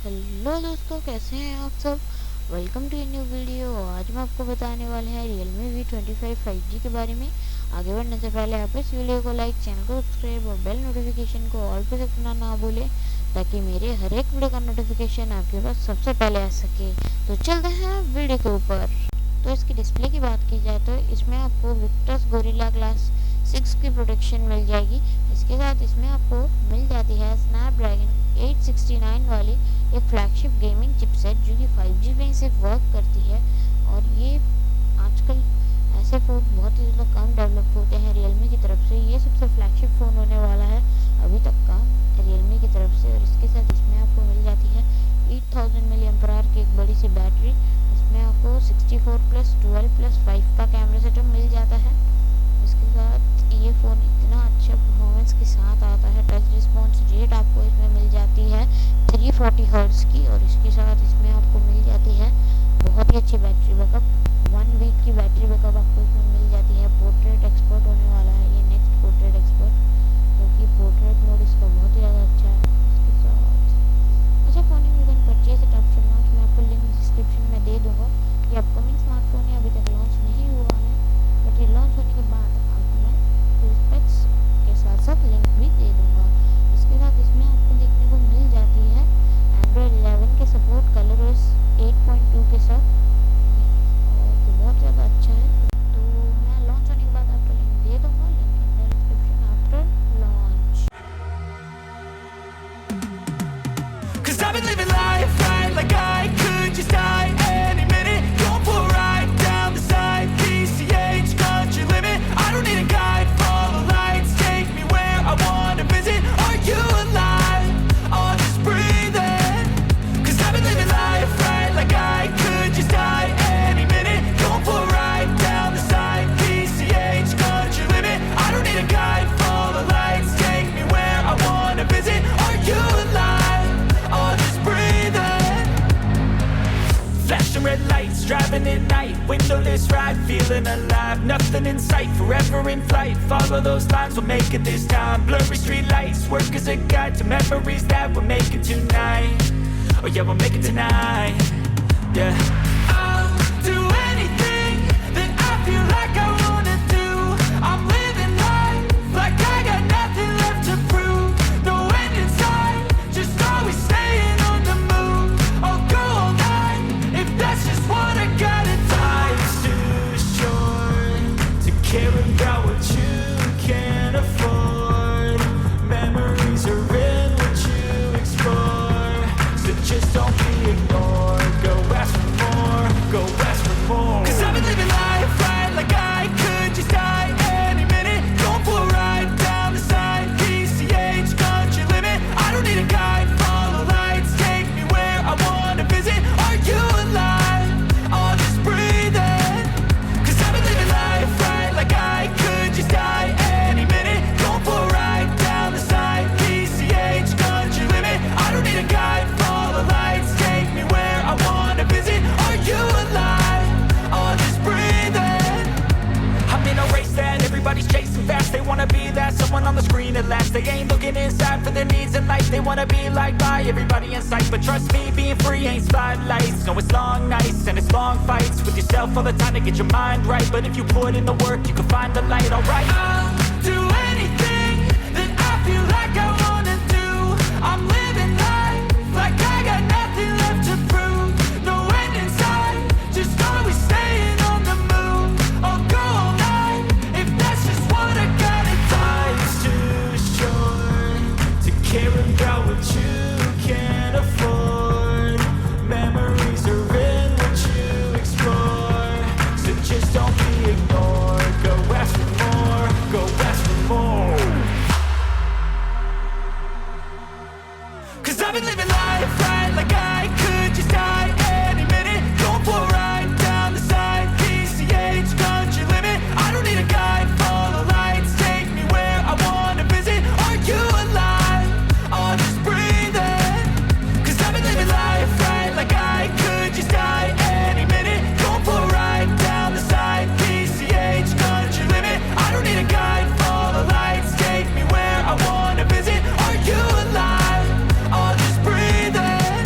Hello दोस्तों, कैसे हैं आप सब। Welcome to a new video. आज मैं आपको बताने वाले हैं Realme V25 5G के बारे में। आगे बढ़ने से पहले आप इस वीडियो को लाइक, चैनल को सब्सक्राइब और बेल नोटिफिकेशन को ऑल पे रखना ना भूलें, ताकि मेरे हर एक वीडियो का नोटिफिकेशन आपके पास सबसे पहले आ सके। तो चलते हैं वीडियो के ऊपर। तो इसकी डिस्प्ले की बात की जाए तो इसमें आपको विक्टर्स गोरिल्ला ग्लास 6 की प्रोटेक्शन मिल जाएगी। इसके साथ इसमें आपको मिल जाती है स्नैपड्रैगन 869 वाली एक फ्लैगशिप गेमिंग चिपसेट, जो कि 5G में सिर्फ वर्क करती है। और ये आजकल ऐसे फ़ोन बहुत ही ज़्यादा कम डेवलप होते हैं रियलमी की तरफ से। ये सबसे फ्लैगशिप फ़ोन होने वाला है अभी तक का रियलमी की तरफ से। और इसके साथ इसमें आपको मिल जाती है 8000 मिली एम्पर आवर की एक बड़ी सी बैटरी। इसमें आपको 64+12+5 का कैमरा सेटअप मिल जाता है। इसके साथ ये फ़ोन इतना अच्छा परफॉर्मेंस के साथ आता है। टच रिस्पॉन्स रेट आपको इसमें मिल जाती है 340 हर्ट्ज़ की। और इसके साथ इसमें आपको मिल जाती है बहुत ही अच्छी बैटरी बैकअप। 1 वीक की बैटरी बैकअप आपको इसमें मिल जाती है। पोर्ट्रेट एक्सपर्ट होने वाला है ये नेक्स्ट पोर्ट्रेट एक्सपर्ट, क्योंकि पोर्ट्रेट मोड इसका बहुत ही ज़्यादा अच्छा है। इसके साथ अच्छा phone you can purchase it after launch. मैं आपको लिंक डिस्क्रिप्शन में दे दूँगा। ये अपकमिंग स्मार्टफोन है, अभी तक लॉन्च नहीं हुआ है, बट ये लॉन्च होने के बाद आपको मैं स्पेक्स के साथ साथ लिंक भी दे दूँगा। इसके साथ इसमें आपको देखने को मिल जाती है एंड्रॉयड 11 के सपोर्ट कलरओएस 8.2 के साथ, और जो बहुत ज़्यादा अच्छा है। तो मैं लॉन्च होने के बाद आपको लिंक दे दूँगा, link in the description after launch. Cause I've been living life right like I could just die any minute. Going for a ride down the side, PCH country limit. I don't need a guide, follow lights, take me where I wanna visit. Are you alive? Or just breathing? Cause I've been living life right like I could just die any minute. Going for a ride down the side, PCH country limit. I don't need a guide, follow lights, take me where I wanna visit. Are you alive? Or just breathing? Flashing red lights, driving at night, windowless ride, feeling alive. Nothing in sight, forever in flight. Follow those lines, we'll make it this time. Blurry street lights, work as a guide to memories that we're making tonight. Oh yeah, we'll make it tonight. Yeah. I'll do anything that I feel like I wanna do. I'm living life like I got nothing left to prove. No end in sight, just always staying on the move. I'll go all night if that's just what I gotta do. Life's too short to care about what you can't afford. Memories are in what you explore, so just don't be ignored. Go ask for more, go ask for more. Cause I've been living life right like I could just die any minute. Going for a ride down the side, PCH country limit. I don't need a guide, follow lights, take me where I wanna visit. Are you alive? Or just breathing? Cause I've been living life right like I could just die any minute. Going for a ride down the side, PCH country limit. I don't need a guide, follow lights, take me where I wanna visit. Are you alive? Or just breathing? I'm in a race that everybody's chasing fast. They wanna be that someone on the screen at last. They ain't looking inside for their needs in life. They wanna be liked by everybody in sight. But trust me, being free ain't spotlights. No, it's long nights and it's long fights with yourself all the time to get your mind right. But if you put in the work, you can find the light, alright? I'll do anything that I feel like I wanna do. I'm living life like I got nothing left to prove. No end in sight, just always staying on the move. I'll go all night if that's just what I gotta do. Life's too short to care about what you can't afford. Memories are in what you explore, so just don't be ignored. Go ask for more, go ask for more. Cause I've been living life right like I could just die any minute. Going for a ride down the side, PCH country limit. I don't need a guide, follow lights, take me where I wanna visit. Are you alive? Or just breathing? Cause I've been living life right like I could just die any minute. Going for a ride down the side, PCH country limit. I don't need a guide, follow lights, take me where I wanna visit. Are you alive? Or just breathing?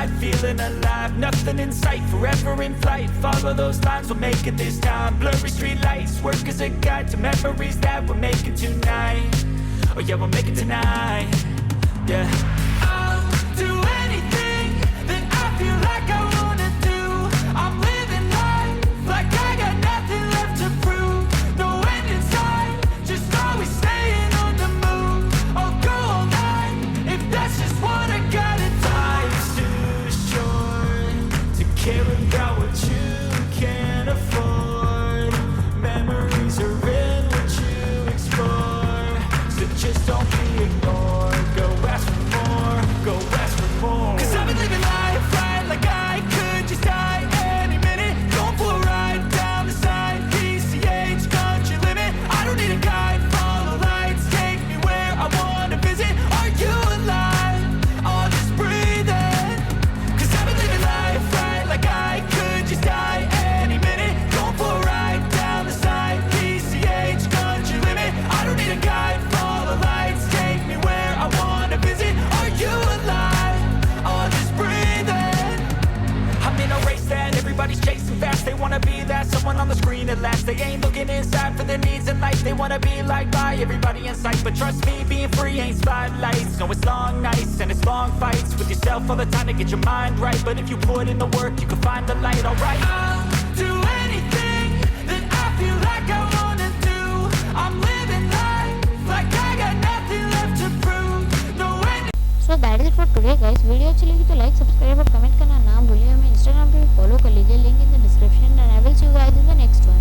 inside, feeling alive. Nothing in sight, forever in flight. Follow those lines, we'll make it this time. Blurry street lights, work as a guide to memories that we're making tonight. Oh yeah, we'll make it tonight. Yeah. I'll do anything that I feel like I wanna do. I'm living life like I got nothing left to prove. No end in sight, just always staying on the move. I'll go all night if that's just what I gotta do. Life's too short to care about what you can't afford. Memories are in what you explore, so just don't be ignored. Go ask for more, go ask for more. 'Cause I've been living life right like I could just die any minute. Going for a ride down the side, PCH country limit. I don't need a guide, follow lights, take me where I wanna visit. Are you alive? I'll just breathe in. 'Cause I've been living life right like I could just die any minute. Going for a ride down the side, PCH country limit. I don't need a guide, follow lights, take me where I wanna visit. Are you alive? I'll just breathe in. I'm in a race that everybody's chasing fast. They wanna be that someone on the screen at last. They ain't looking inside for their needs in life. They wanna be liked by everybody in sight. But trust me, being free ain't spotlights. No, it's long nights and it's long fights with yourself all the time to get your mind right. But if you put in the work, you can find the light, alright? I'll do anything that I feel like I wanna do. I'm living life like I got nothing left to prove. No end. So that is it for today guys. Video अच्छी लगी तो like